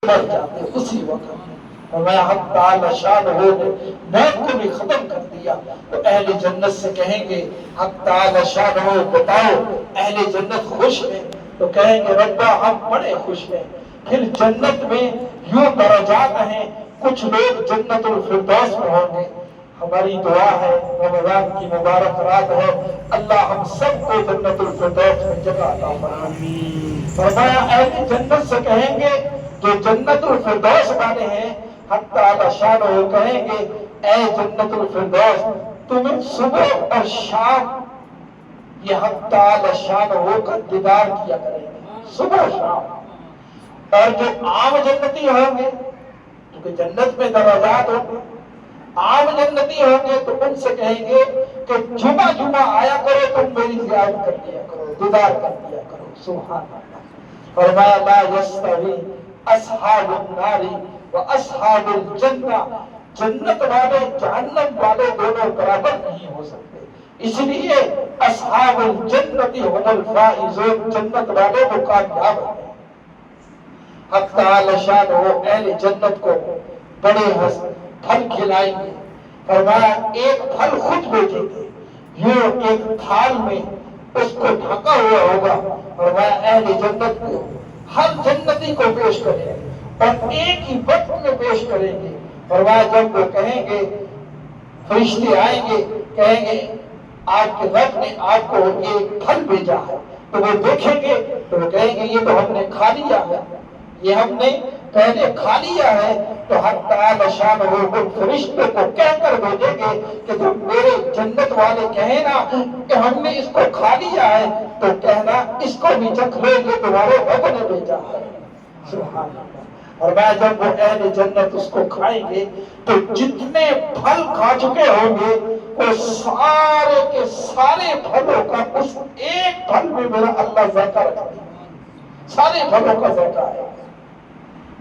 مر جاتے اسی وقت. اور میں حق تعالی شان ہو نے موت کو بھی ختم کر دیا. تو اہل جنت سے کہیں گے حق تعالی شان ہو بتاؤ اہل جنت خوش ہیں؟ تو کہیں گے ربا ہم بڑے خوش ہیں. پھر جنت میں یوں درجات ہیں، کچھ لوگ جنت الفردوس میں ہوں گے. ہماری دعا ہے، رمضان کی مبارک رات ہے، اللہ ہم سب کو جنت الفردوس میں جگہ عطا فرمائے. فرمایا اہل جنت سے کہیں گے جو جنت الفردوس والے ہیں، حق تعالی شان ہو کہیں گے اے جنت الفردوس تمہیں صبح اور شام یہ حق تعالی شان ہو کا دیدار کیا کریں گے صبح و شام. اور جو عام جنتی ہوں گے کیونکہ جنت میں درجات ہوں گے، عام جنتی ہوں گے تو ان سے کہیں گے کہ جمعہ جمعہ آیا کرو تم میری زیارت کر دیا کرو، دیدار کر دیا کرو. سبحان اللہ. فرمایا لا یستوی اصحاب النار و اصحاب الجنہ، جنت والے جہنم والے دونوں برابر نہیں ہو سکتے. اس لیے اصحاب الجنت هم الفائزون، جنت والے وہ کامیاب ہیں. حق تعالی شان وہ اہل جنت کو بڑے پھل کھلائیں گے. فرمایا ایک پھل خود بیچیں گے، یوں ایک تھال میں اس کو ڈھکا ہوا ہوگا. فرمایا اہل جنت کو ہر جنتی کو پیش کریں گے اور ایک ہی وقت میں پیش کریں گے. فرمایا جب وہ کہیں گے فرشتے آئیں گے کہیں گے آپ کے رب نے آپ کو یہ پھل بھیجا ہے، تو وہ دیکھیں گے تو وہ کہیں گے یہ تو ہم نے کھا لیا ہے، یہ ہم نے پہلے کھا لیا ہے. تو حق تعالی شان وہ ان فرشتوں کو کہہ کر بھیجیں گے کہ جب میرے جنت والے کہیں نا کہ ہم نے اس کو کھا لیا ہے تو کہنا اس کو بھی چکھ لو یہ تمہارے رب نے بھیجا ہے. سبحان اللہ. اور میں جب وہ اہل جنت اس کو کھائیں گے تو جتنے پھل کھا چکے ہوں گے وہ سارے کے سارے پھلوں کا اس ایک پھل میں میرا اللہ ذائقہ رکھ دے گا، سارے پھلوں کا ذائقہ ہے.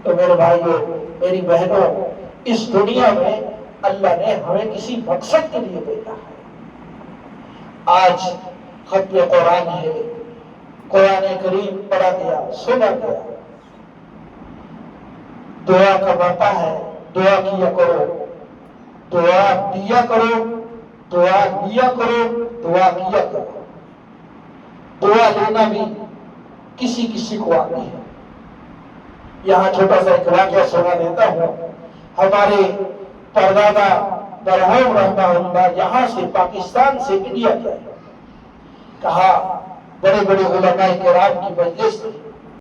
تو میرے بھائیوں میری بہنوں اس دنیا میں اللہ نے ہمیں کسی مقصد کے لیے بھیجا ہے. آج ختم قرآن ہے، قرآن کریم پڑھا گیا سنا گیا، دعا کا موقع ہے، دعا کیا کرو، دعا دیا کرو، دعا لیا کرو، دعا کیا کرو. دعا لینا بھی کسی کسی کو آتی ہے. یہاں چھوٹا سا ایک واقعہ سنا دیتا ہوں. ہمارے پردادا مرحوم رحمہ اللہ یہاں سے پاکستان سے انڈیا گئے. کہا بڑے بڑے علماء کرام کی مجلس تھی،